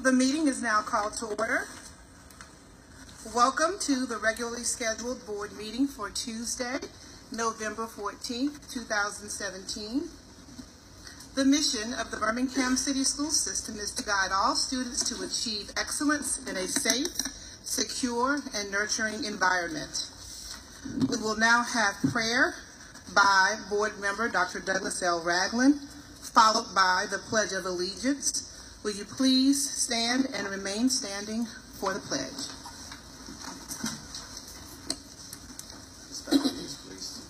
The meeting is now called to order. Welcome to the regularly scheduled board meeting for Tuesday, November 14th, 2017. The mission of the Birmingham City School System is to guide all students to achieve excellence in a safe, secure, and nurturing environment. We will now have prayer by Board Member Dr. Douglas L. Ragland, followed by the Pledge of Allegiance. Will you please stand and remain standing for the pledge? Please.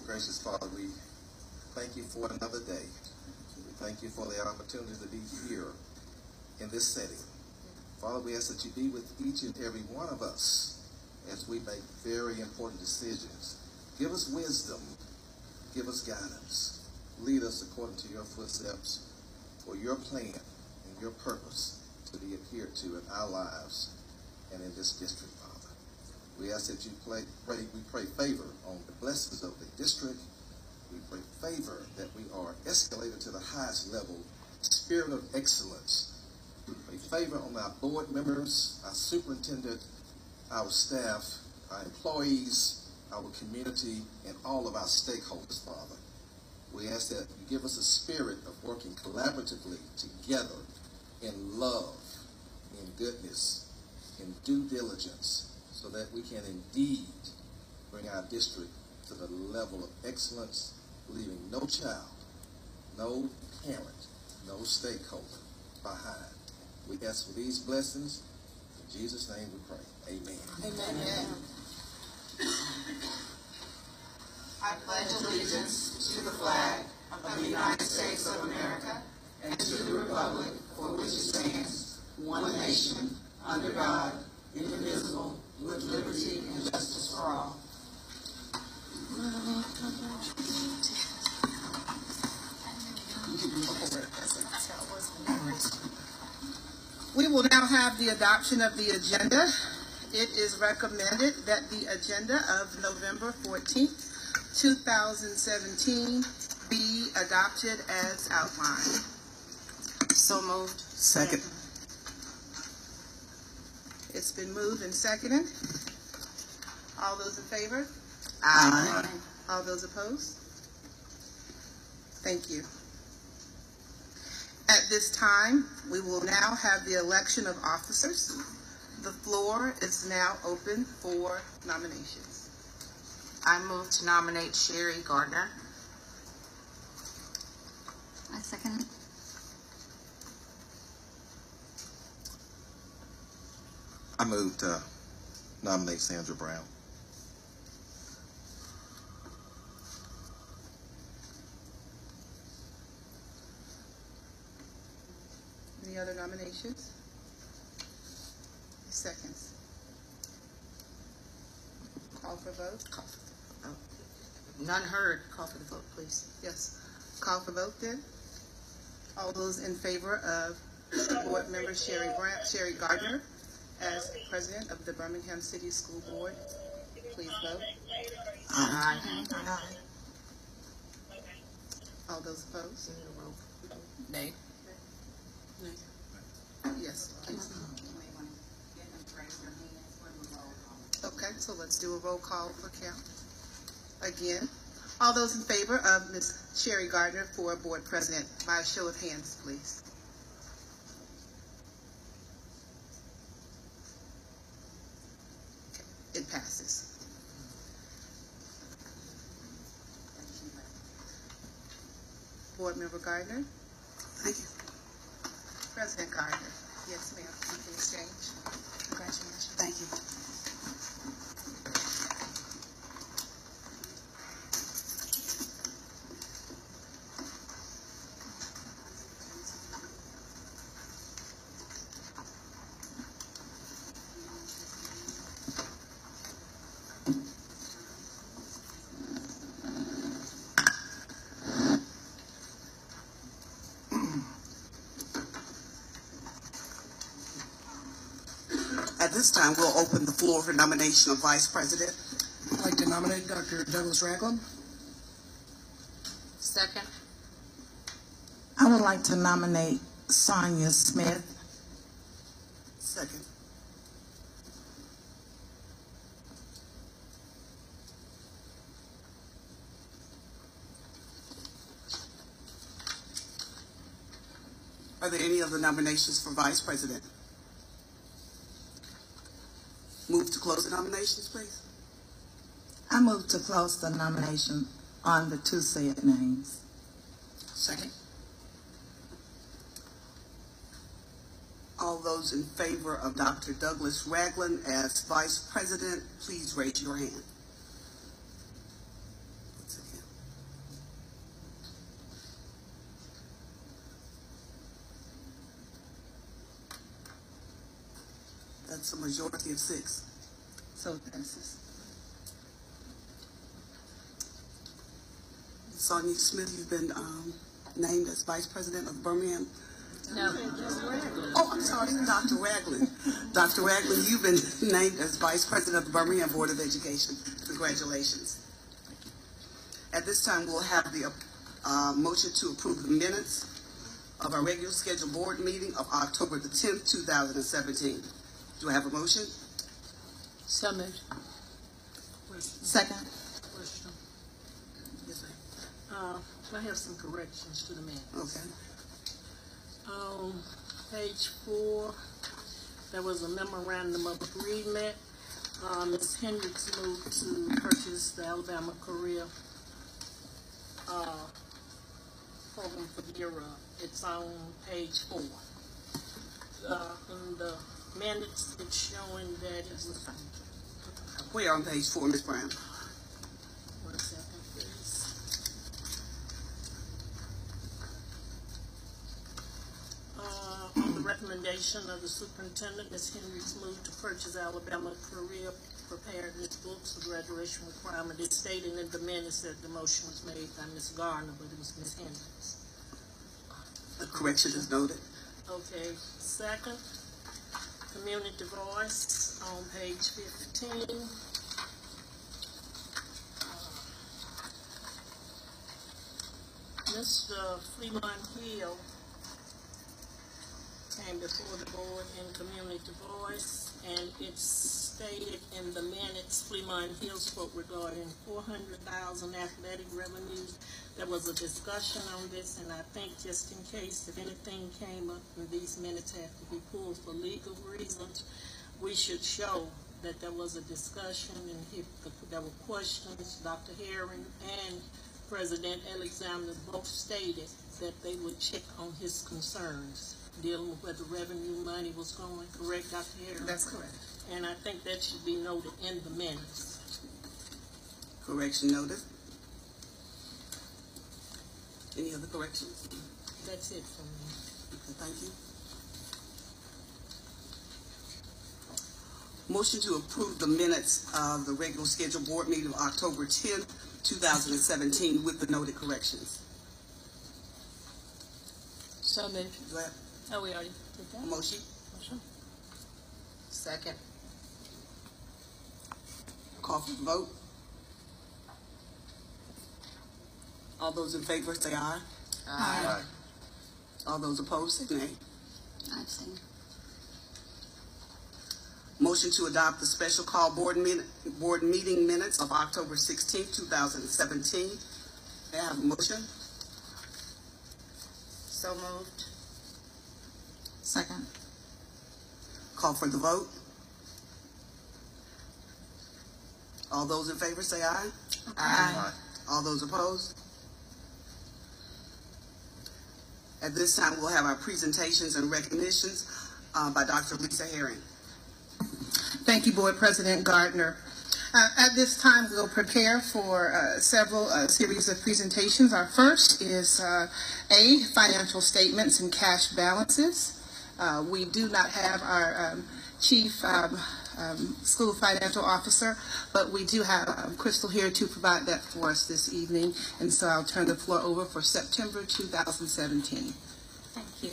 Gracious Father, we thank you for another day. We thank you for the opportunity to be here in this setting. Father, we ask that you be with each and every one of us as we make very important decisions. Give us wisdom. Give us guidance. Lead us according to your footsteps for your plan and your purpose to be adhered to in our lives and in this district, Father. We ask that you pray favor on the blessings of the district. We pray favor that we are escalated to the highest level, spirit of excellence. We pray favor on our board members, our superintendent, our staff, our employees, our community, and all of our stakeholders, Father. We ask that you give us a spirit of working collaboratively together in love, in goodness, in due diligence, so that we can indeed bring our district to the level of excellence, leaving no child, no parent, no stakeholder behind. We ask for these blessings. In Jesus' name we pray. Amen. Amen. I pledge allegiance to the flag of the United States of America and to the republic for which it stands, one nation, under God, indivisible, with liberty and justice for all. We will now have the adoption of the agenda. It is recommended that the agenda of November 14th, 2017 be adopted as outlined. So moved. Second. It's been moved and seconded. All those in favor? Aye. All those opposed? Thank you. At this time, we will now have the election of officers. The floor is now open for nominations. I move to nominate Sherry Gardner. I second it. I move to nominate Sandra Brown. Any other nominations? Seconds. Call for vote? None heard. Call for the vote, please. Yes. Call for vote then. All those in favor of Board Member Sherry Gardner as President of the Birmingham City School Board, please vote. Aye. All those opposed? Nay. Yes, please. Okay, so let's do a roll call for count. Again, all those in favor of Ms. Sherry Gardner for Board President, by a show of hands, please. Okay, it passes. Board Member Gardner. Thank you. President Gardner. Yes, ma'am. You can exchange. Congratulations. Thank you. At this time, we'll open the floor for nomination of Vice President. I'd like to nominate Dr. Douglas Ragland. Second. I would like to nominate Sonia Smith. Second. Are there any other nominations for Vice President? Move to close the nominations, please. I move to close the nomination on the two said names. Second. All those in favor of Dr. Douglas Ragland as Vice President, please raise your hand. That's a majority of 6. So it passes. Sonia Smith, you've been named as Vice President of Birmingham. No. Oh, I'm sorry, Dr. Ragland. Dr. Ragland, you've been named as Vice President of the Birmingham Board of Education. Congratulations. At this time, we'll have the motion to approve the minutes of our regular scheduled board meeting of October the 10th, 2017. Do I have a motion? So moved. Second. Question. Yes, ma'am. I have some corrections to the minutes. Okay. Page 4, there was a memorandum of agreement. Ms. Hendricks moved to purchase the Alabama Career Program for Europe. It's on page 4. In the minutes, it's showing that it was. Where on page 4, Ms. Brown? 1 second, please. On the recommendation of the superintendent, Ms. Hendricks moved to purchase Alabama Career Preparedness books for graduation requirement. It's stated in the minutes that the motion was made by Ms. Garner, but it was Ms. Hendricks. The correction is noted. Okay, second, community voice on page 15. Mr. Fremont Hill came before the board in community voice, and it's stated in the minutes, Fremont Hill spoke regarding 400,000 athletic revenues. There was a discussion on this, and I think just in case if anything came up and these minutes have to be pulled for legal reasons, we should show that there was a discussion and if there were questions. Dr. Herring and President Alexander both stated that they would check on his concerns dealing with where the revenue money was going. Correct, Dr. Herring? That's correct. And I think that should be noted in the minutes. Correction noted. Any other corrections? That's it for me. Okay, thank you. Motion to approve the minutes of the regular scheduled board meeting of October 10, 2017 with the noted corrections. So moved. Do I have Oh, we already did a that. motion? Second. Call for the vote. All those in favor say aye. Aye. All those opposed say nay. I abstain. Motion to adopt the special call board meeting minutes of October 16, 2017. May I have a motion? So moved. Second. Call for the vote. All those in favor say aye. Aye. All those opposed? At this time, we'll have our presentations and recognitions by Dr. Lisa Herring. Thank you, Board President Gardner. At this time, we'll prepare for several series of presentations. Our first is financial statements and cash balances. We do not have our chief school financial officer, but we do have Crystal here to provide that for us this evening. And so I'll turn the floor over for September 2017. Thank you.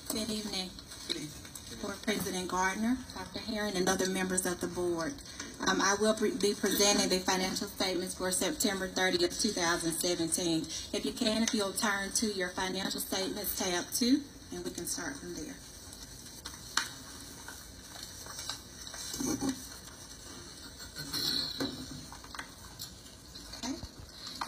Good evening, Good evening. Board President Gardner, Dr. Herring, and other members of the board. I will be presenting the financial statements for September 30th, 2017. If you can, if you'll turn to your financial statements tab 2, and we can start from there. Okay.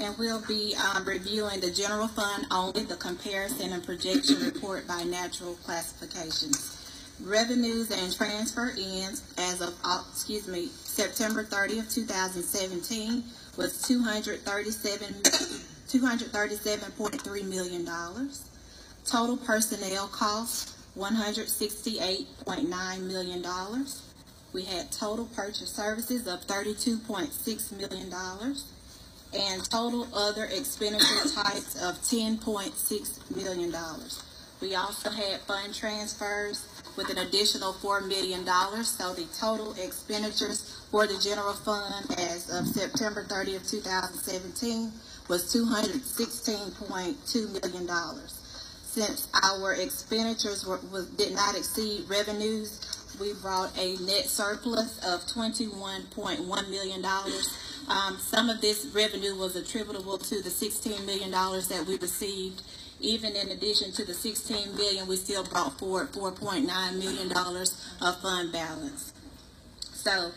And we'll be reviewing the general fund only, the comparison and projection report by natural classifications. Revenues and transfer ends as of September 30th, 2017 was $237.3 million. Total personnel costs $168.9 million. We had total purchase services of $32.6 million and total other expenditure types of $10.6 million. We also had fund transfers with an additional $4 million, so the total expenditures for the general fund as of September 30th, 2017 was $216.2 million. Since our expenditures did not exceed revenues, we brought a net surplus of $21.1 million. Some of this revenue was attributable to the $16 million that we received. Even in addition to the $16 million, we still brought forward $4.9 million of fund balance. So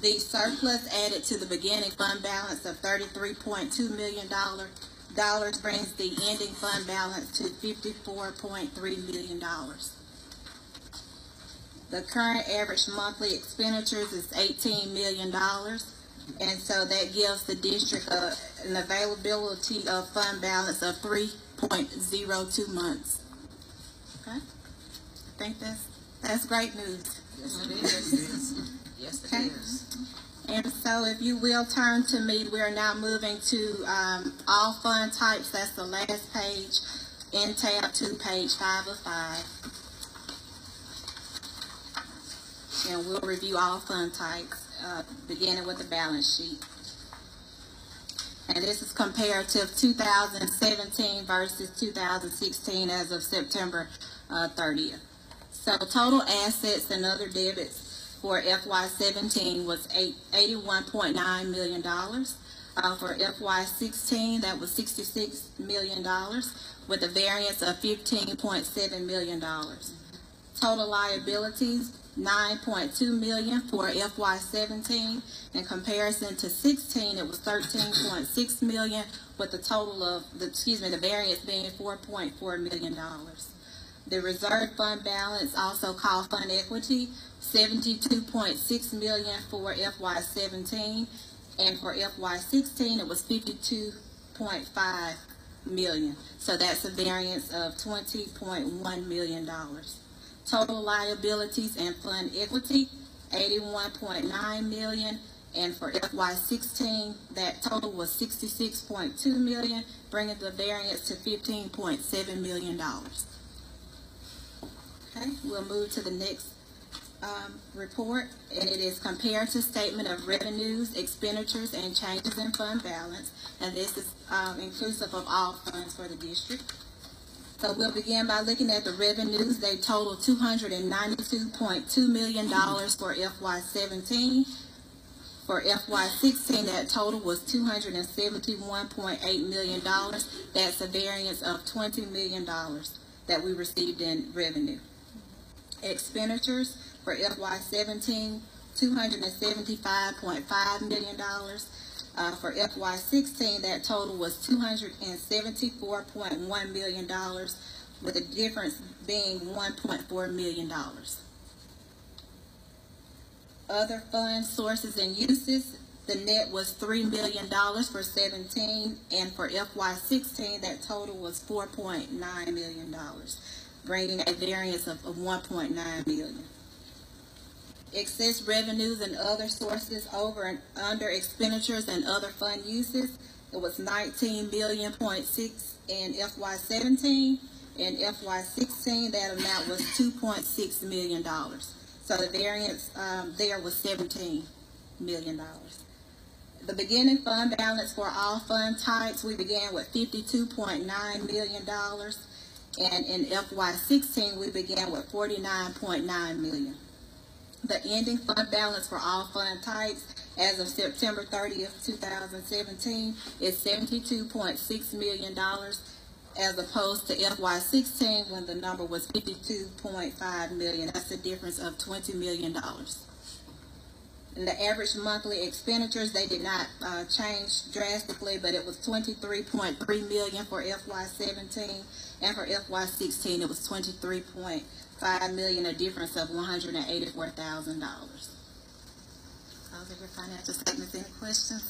the surplus added to the beginning fund balance of $33.2 million brings the ending fund balance to $54.3 million. The current average monthly expenditures is $18 million. And so that gives the district an availability of fund balance of 3.02 months. Okay? I think that's great news. Yes, it is. Yes, it Okay. is. And so if you will turn to me, we are now moving to all fund types. That's the last page in tab 2, page 5 of 5. And we'll review all fund types, beginning with the balance sheet. And this is comparative 2017 versus 2016 as of September 30th. So total assets and other debits for FY17 was $81.9 million. For FY16, that was $66 million with a variance of $15.7 million. Total liabilities, $9.2 million for FY17. In comparison to 16, it was $13.6 million with the total of the variance being $4.4 million. The reserve fund balance, also called fund equity, $72.6 million for FY17, and for FY16 it was $52.5 million. So that's a variance of $20.1 million. Total liabilities and fund equity, $81.9 million, and for FY16 that total was $66.2 million, bringing the variance to $15.7 million. Okay, we'll move to the next report, and it is comparative statement of revenues, expenditures, and changes in fund balance, and this is inclusive of all funds for the district. So we'll begin by looking at the revenues. They total $292.2 million for FY17. For FY16, that total was $271.8 million. That's a variance of $20 million that we received in revenue. Expenditures for FY17, $275.5 million. For FY16, that total was $274.1 million, with the difference being $1.4 million. Other fund sources and uses, the net was $3 million for 17, and for FY16, that total was $4.9 million, bringing a variance of $1.9 million. Excess revenues and other sources over and under expenditures and other fund uses, it was $19.6 million in FY17. In FY16, that amount was $2.6 million. So the variance there was $17 million. The beginning fund balance for all fund types, we began with $52.9 million. And in FY16, we began with $49.9 million. The ending fund balance for all fund types as of September 30th, 2017 is $72.6 million as opposed to FY16 when the number was $52.5 million. That's a difference of $20 million. And the average monthly expenditures, they did not change drastically, but it was $23.3 million for FY17, and for FY16 it was $23.5 million, a difference of $184,000. Those are your financial statements. Any questions?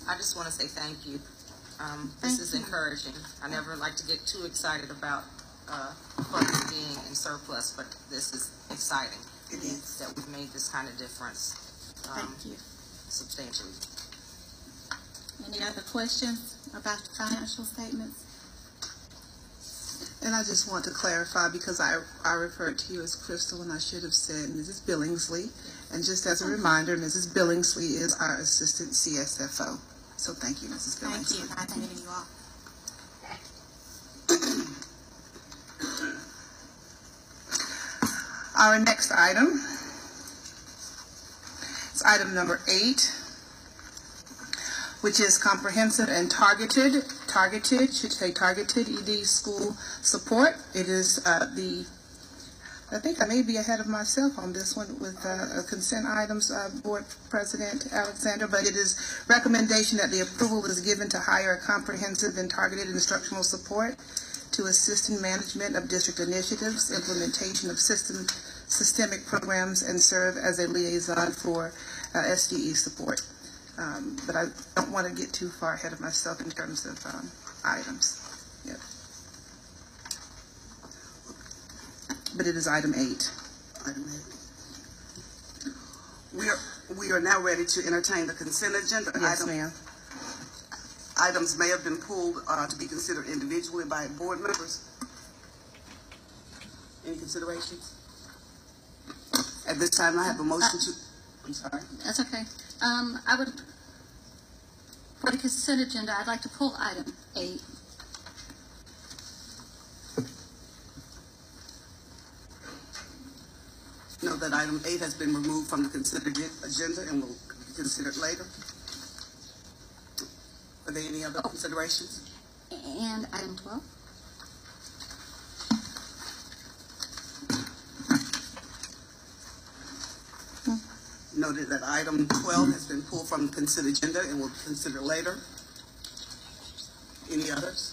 I just want to say thank you. This is encouraging. I never like to get too excited about funding being in surplus, but this is exciting. It is. That we've made this kind of difference Thank you. substantially. Any other questions about the financial statements? And I just want to clarify, because I referred to you as Crystal and I should have said Mrs. Billingsley. And just as a reminder, Mrs. Billingsley is our assistant CSFO. So thank you, Mrs. Billingsley. Thank you. I thank you all. Our next item is item number 8, which is comprehensive and targeted ED school support. It is I think I may be ahead of myself on this one with consent items, Board President Alexander, but it is recommendation that the approval is given to hire a comprehensive and targeted instructional support to assist in management of district initiatives, implementation of systemic programs, and serve as a liaison for SDE support. But I don't want to get too far ahead of myself in terms of items. Yep. But it is item 8. Item 8. We are now ready to entertain the consent agenda. Yes, ma'am. Items may have been pulled to be considered individually by board members. Any considerations? At this time, I have a motion to. I'm sorry. That's okay. I would, for the consent agenda, I'd like to pull item 8. Know that item 8 has been removed from the consent agenda and will be considered later. Are there any other considerations? And item 12. Noted that item 12 has been pulled from the consent agenda and will be considered later. Any others?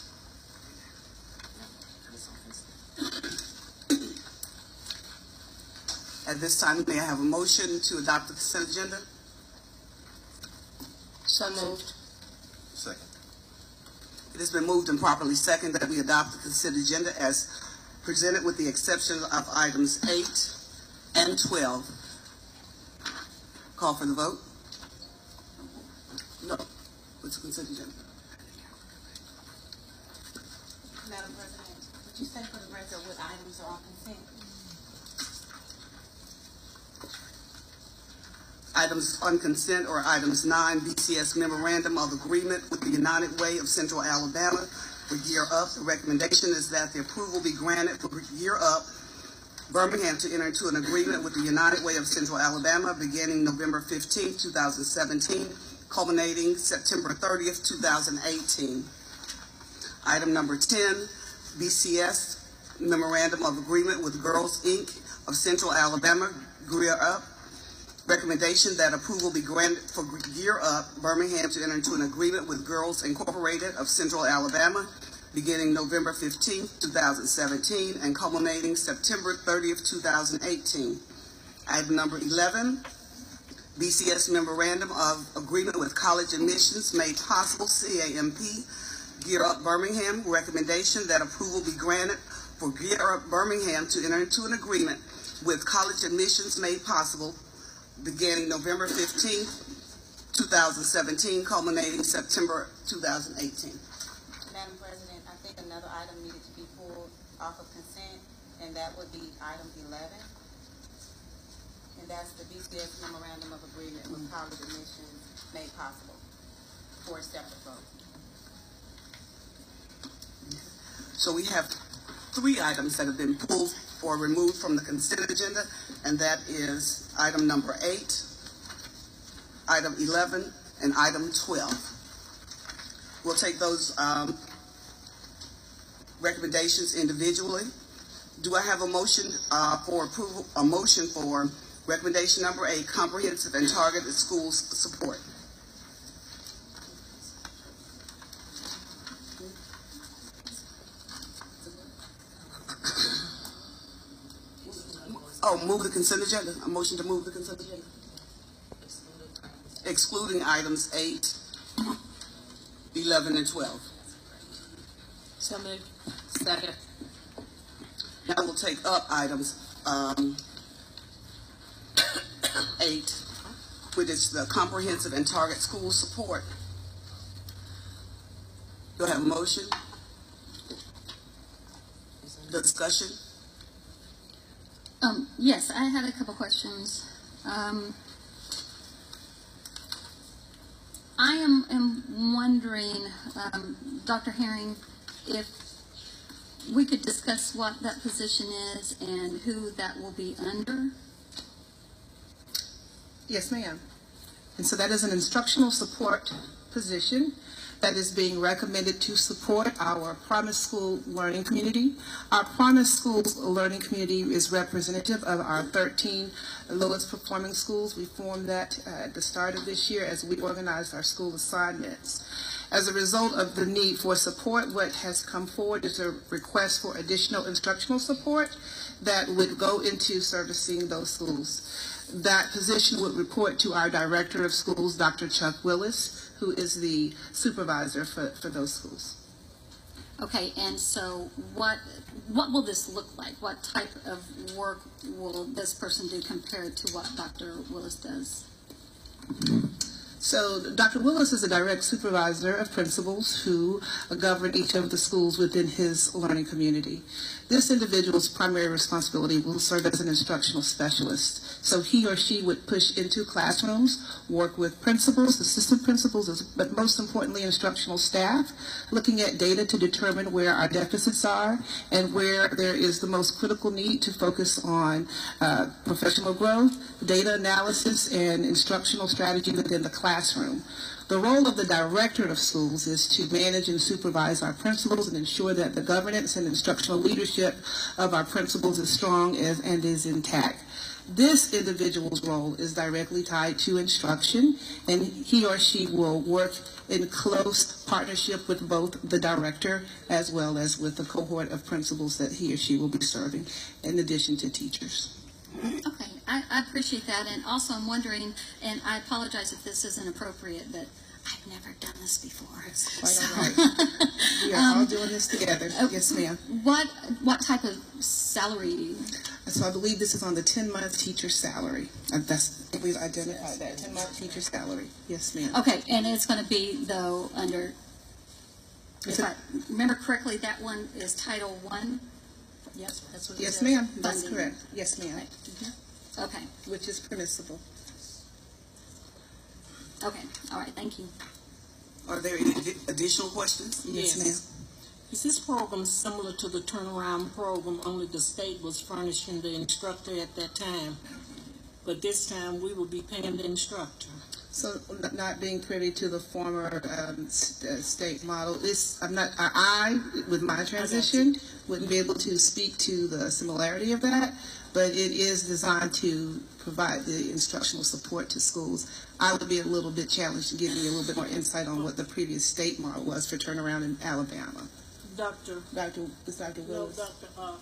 At this time, may I have a motion to adopt the consent agenda? So moved. Second. It has been moved and properly seconded that we adopt the consent agenda as presented with the exception of items 8 and 12. Call for the vote. No. What's the consent agenda? Madam President, would you say for the record what items are on consent? Items on consent are items 9, BCS Memorandum of Agreement with the United Way of Central Alabama for Gear Up. The recommendation is that the approval be granted for Gear Up Birmingham to enter into an agreement with the United Way of Central Alabama beginning November 15, 2017, culminating September 30th, 2018. Item number 10, BCS Memorandum of Agreement with Girls Inc. of Central Alabama, Gear Up. Recommendation that approval be granted for Gear Up Birmingham to enter into an agreement with Girls Incorporated of Central Alabama beginning November 15, 2017 and culminating September 30th, 2018. Item number 11, BCS Memorandum of Agreement with College Admissions Made Possible, CAMP, Gear Up Birmingham. Recommendation that approval be granted for Gear Up Birmingham to enter into an agreement with College Admissions Made Possible beginning November 15, 2017, culminating September 2018. Madam President, I think another item needed to be pulled off of consent, and that would be item 11. And that's the BCS Memorandum of Agreement with College Admissions Made Possible for a separate vote. So we have 3 items that have been pulled or removed from the consent agenda, and that is item number 8, item 11, and item 12. We'll take those recommendations individually. Do I have a motion for approval? A motion for Recommendation number 8, comprehensive and targeted schools support. Oh, move the consent agenda. A motion to move the consent agenda. Excluding items 8, 11, and 12. So moved. Second. Now we'll take up items 8, which is the comprehensive and target school support. Do I have a motion? Discussion? Yes, I had a couple questions. I am wondering, Dr. Herring, if we could discuss what that position is and who that will be under. Yes, ma'am. And so that is an instructional support position that is being recommended to support our Promise School learning community. Our Promise Schools learning community is representative of our 13 lowest performing schools. We formed that at the start of this year as we organized our school assignments. As a result of the need for support, what has come forward is a request for additional instructional support that would go into servicing those schools. That position would report to our Director of Schools, Dr. Chuck Willis, who is the supervisor for those schools. Okay, and so what will this look like? What type of work will this person do compared to what Dr. Willis does? So Dr. Willis is a direct supervisor of principals who govern each of the schools within his learning community. This individual's primary responsibility will serve as an instructional specialist. So he or she would push into classrooms, work with principals, assistant principals, but most importantly instructional staff, looking at data to determine where our deficits are and where there is the most critical need to focus on professional growth, data analysis, and instructional strategy within the classroom. The role of the Director of Schools is to manage and supervise our principals and ensure that the governance and instructional leadership of our principals is strong and is intact. This individual's role is directly tied to instruction, and he or she will work in close partnership with both the director as well as with the cohort of principals that he or she will be serving, in addition to teachers. Okay, I appreciate that, and also I'm wondering, and I apologize if this isn't appropriate, but I've never done this before. It's quite all right. We are all doing this together. Yes, ma'am. What type of salary? So I believe this is on the 10-month teacher salary. We've identified that 10-month teacher salary. Yes, ma'am. Okay, and it's going to be though under. If I remember correctly, that one is Title I. Yes, that's what it Yes, says. ma'am. That's Funding. correct. Yes, ma'am. Right. Okay. Which is permissible. Okay. All right. Thank you. Are there any additional questions? Yes, ma'am. Is this program similar to the turnaround program, only the state was furnishing the instructor at that time? But this time we will be paying the instructor. So not being privy to the former state model, I, with my transition, wouldn't be able to speak to the similarity of that, but it is designed to provide the instructional support to schools. I would be a little bit challenged to give you a little bit more insight on what the previous state model was for turnaround in Alabama. Dr. Willis. Dr.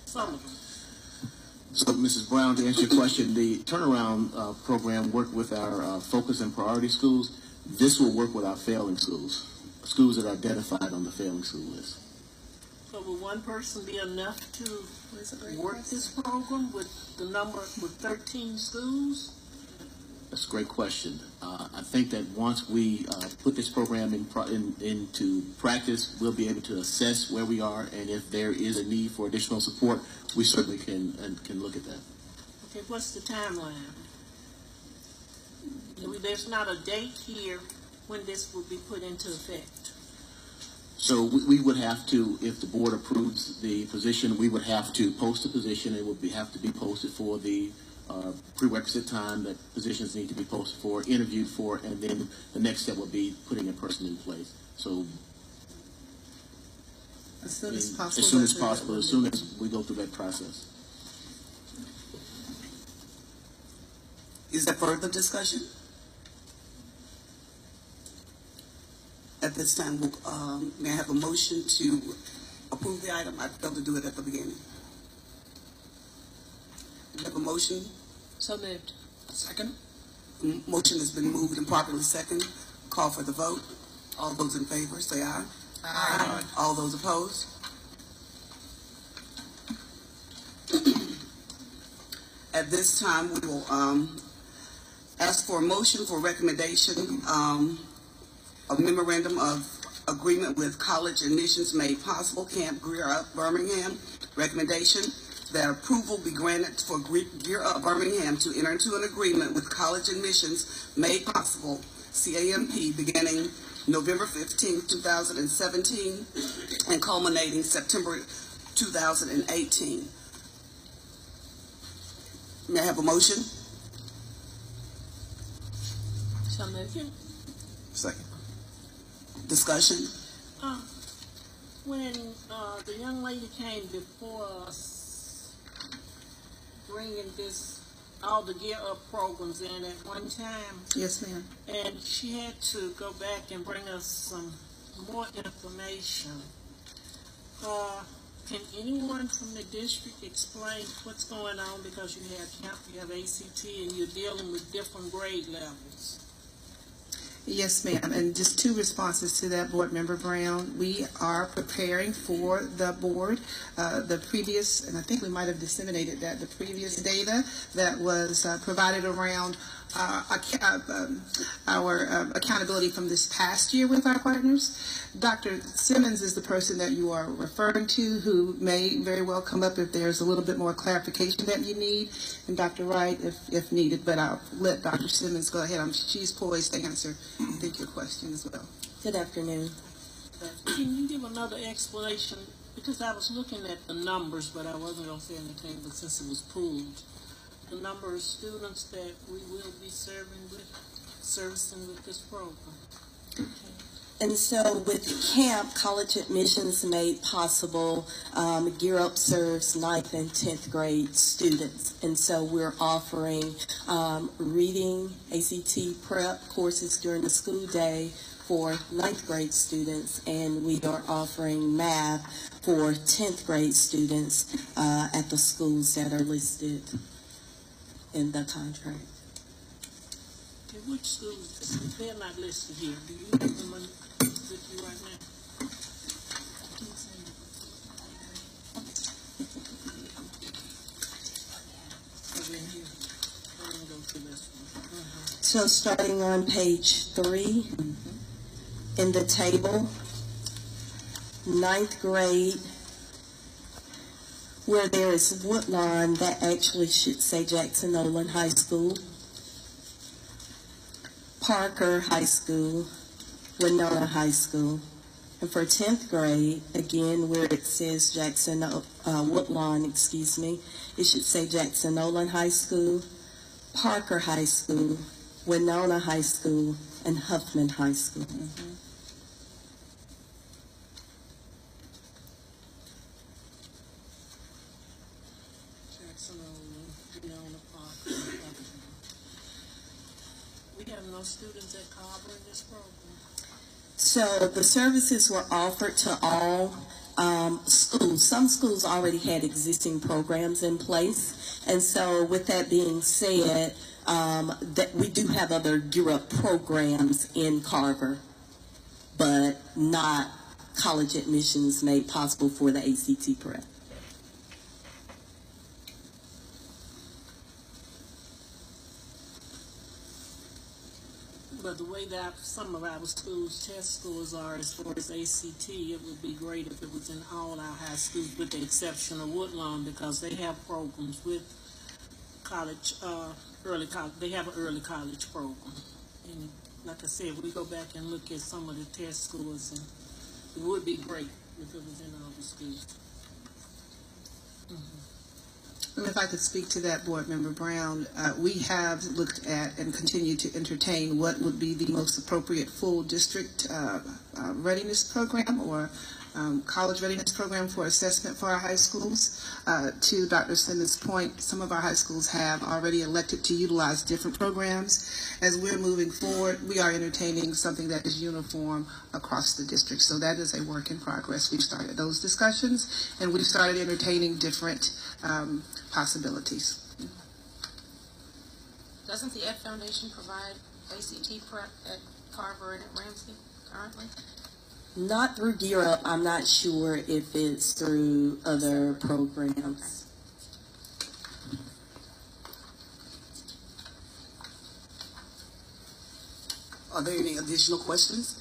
Sullivan. So, Mrs. Brown, to answer your question, the turnaround program worked with our focus and priority schools. This will work with our failing schools that are identified on the failing school list. So will one person be enough to work this program with 13 schools? That's a great question. I think that once we put this program into practice, we'll be able to assess where we are, and if there is a need for additional support, we certainly can look at that. Okay, what's the timeline? There's not a date here when this will be put into effect. So we would have to, if the board approves the position, we would have to post the position. It would have to be posted for the prerequisite time that positions need to be posted for, interviewed for, and then the next step would be putting a person in place. So As soon as possible. As soon as we go through that process. Is there further discussion? At this time, may I have a motion to approve the item? I failed to do it at the beginning. We have a motion. So moved. Second? Motion has been moved and properly second. Call for the vote. All those in favor, say aye. Aye. All those opposed? At this time, we will ask for a motion for recommendation of memorandum of agreement with College Admissions Made Possible, Camp Gear Up Birmingham. Recommendation that approval be granted for Gear Up Birmingham to enter into an agreement with College Admissions Made Possible, CAMP, beginning November 15, 2017, and culminating September 2018. May I have a motion? So moved. Second. Discussion? When the young lady came before us, bringing all the Gear Up programs in at one time, Yes, ma'am. and she had to go back and bring us some more information. Can anyone from the district explain what's going on, because you have camp, you have ACT, and you're dealing with different grade levels? Yes, ma'am. And just two responses to that, Board Member Brown. We are preparing for the board. The previous, and I think we might have disseminated that, the previous data that was provided around our accountability from this past year with our partners. Dr. Simmons is the person that you are referring to, who may very well come up if there's a little bit more clarification that you need, and Dr. Wright if needed, but I'll let Dr. Simmons go ahead. She's poised to answer, I think, your question as well. Good afternoon. Can you give another explanation? Because I was looking at the numbers, but I wasn't going to say anything, but since it was pooled, the number of students that we will be servicing with this program. And so with CAMP, College Admissions Made Possible, Gear Up serves 9th and 10th grade students. And so we're offering reading, ACT prep courses during the school day for 9th grade students, and we are offering math for 10th grade students at the schools that are listed in the contract. Okay, which schools? They're not listed here. Do you have them with you right now? Over in here. I'm gonna go to this one. So starting on page 3, in the table, 9th grade, where there is Woodlawn, that actually should say Jackson Nolan High School. Parker High School, Winona High School. And for 10th grade, again, where it says Woodlawn, it should say Jackson Nolan High School, Parker High School, Winona High School, and Huffman High School. Jackson, Winona, Parker. We have no students at Carver in this program. So the services were offered to all schools. Some schools already had existing programs in place. And so with that being said, that we do have other Gear Up programs in Carver, but not College Admissions Made Possible for the ACT prep. But the way that some of our schools' test scores are as far as ACT, it would be great if it was in all our high schools, with the exception of Woodlawn, because they have programs with college, early college. They have an early college program. And like I said, we go back and look at some of the test scores, and it would be great if it was in all the schools. And if I could speak to that, Board Member Brown, we have looked at and continue to entertain what would be the most appropriate full district readiness program or college readiness program for assessment for our high schools. To Dr. Simmons' point, some of our high schools have already elected to utilize different programs. As we're moving forward, we are entertaining something that is uniform across the district. So that is a work in progress. We've started those discussions, and we've started entertaining different possibilities. Doesn't the F Foundation provide ACT prep at Carver and at Ramsey currently? Not through Gear Up. I'm not sure if it's through other programs. Are there any additional questions?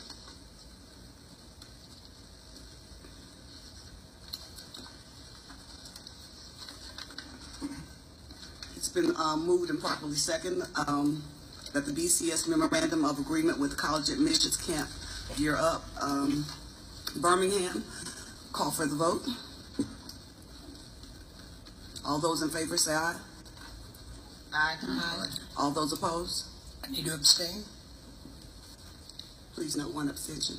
It's been moved and properly second that the BCS Memorandum of Agreement with College Admissions Camp Gear Up Birmingham. Call for the vote. All those in favor say aye. Aye. All those opposed? I need to abstain. Please note one abstention.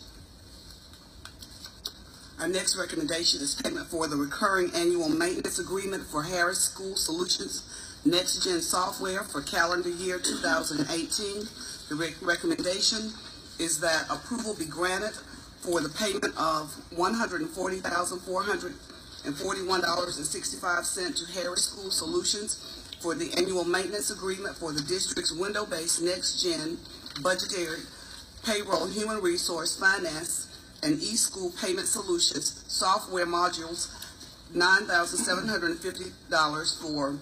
Our next recommendation is payment for the recurring annual maintenance agreement for Harris School Solutions Next Gen Software for calendar year 2018. The recommendation is that approval be granted for the payment of $140,441.65 to Harris School Solutions for the annual maintenance agreement for the district's window-based Next Gen budgetary, payroll, human resource, finance, and e-school payment solutions software modules, $9,750 for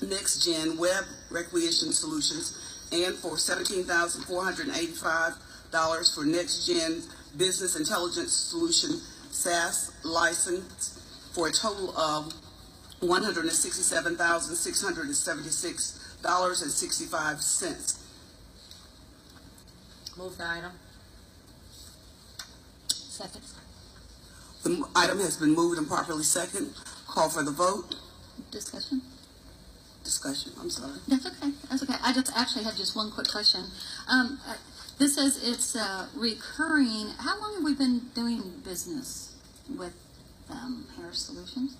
Next Gen Web Recreation Solutions, and for $17,485 for Next Gen Business Intelligence Solution SaaS license, for a total of $167,676.65. Move the item. Second. The item has been moved and properly second. Call for the vote. Discussion? Discussion, I'm sorry. That's okay. That's okay. I just actually have just one quick question. This says it's recurring. How long have we been doing business with Harris Solutions?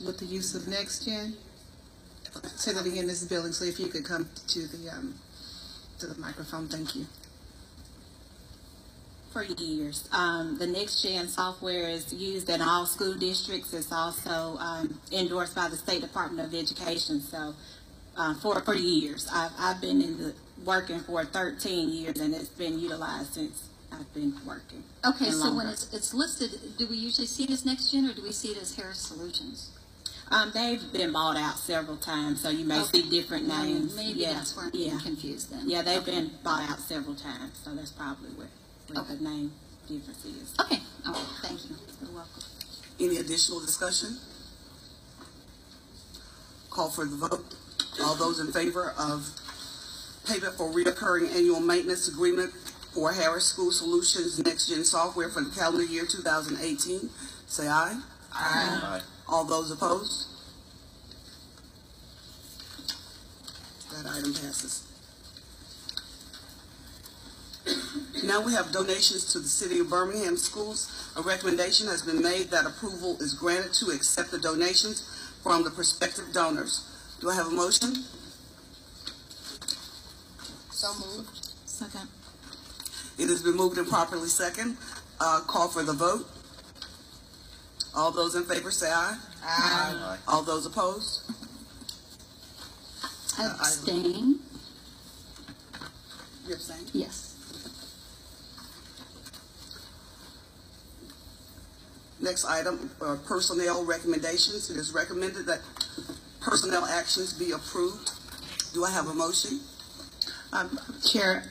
With the use of Next Gen? Say that again, Mrs. Billingsley, if you could come to the microphone, thank you. For years. The Next Gen software is used in all school districts. It's also endorsed by the State Department of Education. So for years, I've been working for 13 years, and it's been utilized since I've been working. Okay, so when it's listed, do we usually see it as Next Gen, or do we see it as Harris Solutions? They've been bought out several times, so you may see different names. Maybe that's where I'm getting confused then. Yeah, they've been bought out several times, so that's probably where the name difference is. Okay. All right. Thank you. You're welcome. Any additional discussion? Call for the vote. All those in favor of payment for reoccurring annual maintenance agreement for Harris School Solutions Next Gen Software for the calendar year 2018, say aye. Aye. All those opposed? That item passes. Now we have donations to the City of Birmingham Schools. A recommendation has been made that approval is granted to accept the donations from the prospective donors. Do I have a motion? So moved. Second. It has been moved and properly second. Call for the vote. All those in favor say aye. Aye. All those opposed? Abstain. You abstain? Yes. Next item, personnel recommendations. It is recommended that personnel actions be approved. Do I have a motion? Chair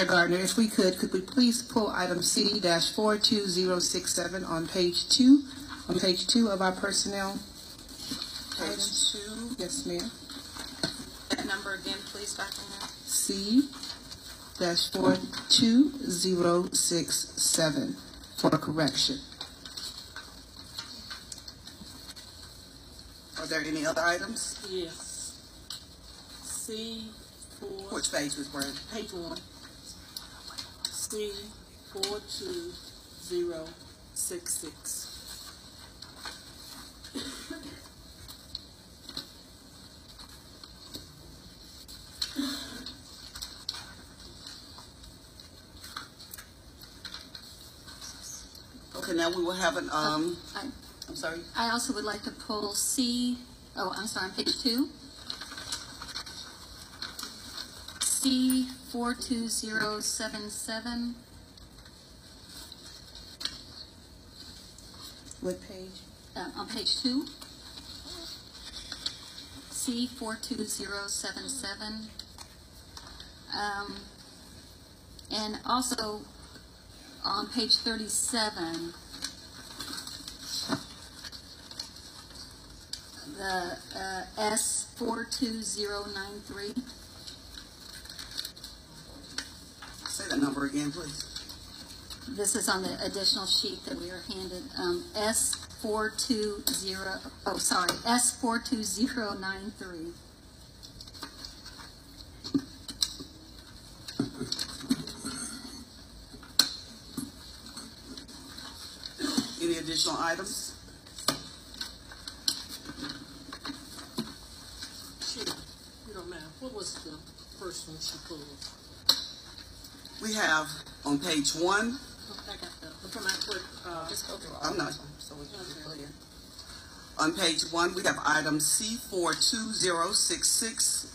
Gardner, if we could we please pull item C-42067 on page 2 of our personnel? Page 2. Yes, ma'am. That number again, please, Dr. Moore. C-42067 for correction. Are there any other items? Yes. C4. Which page was Brad? Page 1. C4207. 0066. Okay, now we will have an, I'm sorry. I also would like to pull C, I'm sorry, on page 2. C 42077. What page? On page 2. C 42077. And also on page 37, the S 42093. Say that number again, please. This is on the additional sheet that we are handed. S 42093. Any additional items? Sure, you don't mind. What was the first one she pulled? We have on page 1. I got that. From my quick, Just go through. I'm not, so we can be clear. On page 1, we have item C42066.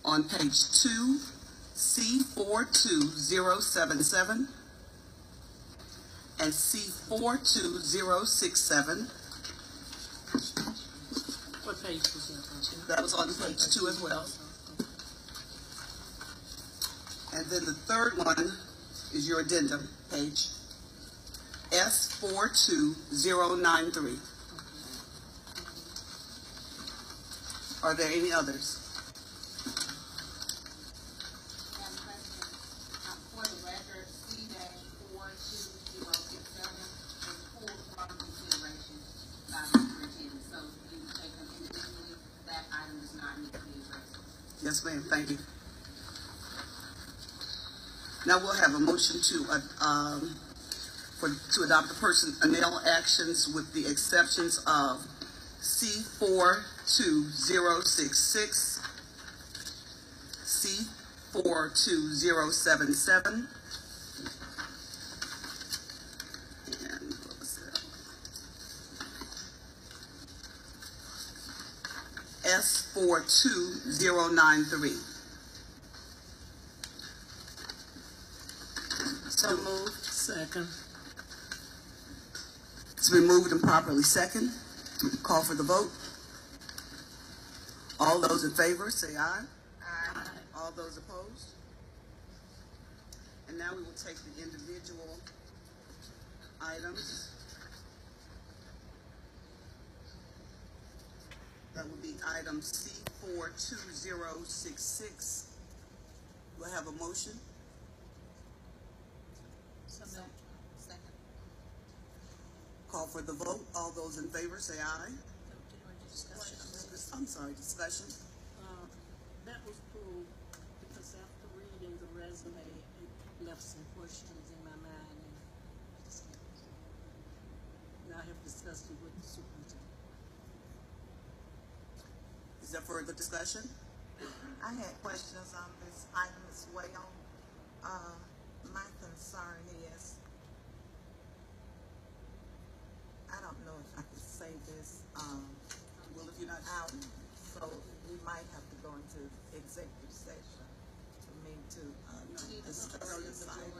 On page 2, C42077 and C42067. what page was that on? That was on page 2 as well. And then the third one is your addendum page, S42093. Are there any others? Madam President, for the record, C-42067 is pulled from consideration by the superintendent. So you take them individually, that item does not need to be addressed. Yes, ma'am, thank you. Now we'll have a motion to adopt the personnel actions with the exceptions of C42066, C42077, and what was that? S42093. So moved. Second. It's been moved and properly second. Call for the vote. All those in favor, say aye. Aye. All those opposed? And now we will take the individual items. That would be item C42066. Do I have a motion? Second. Call for the vote. All those in favor, say aye. I'm sorry, discussion. That was pulled because after reading the resume, it left some questions in my mind, and I have discussed it with the superintendent. Is there further discussion? I had questions on this item as well. My concern is, I don't know if I could say this, Well, if you're not out, so we might have to go into executive session for me to discuss this item.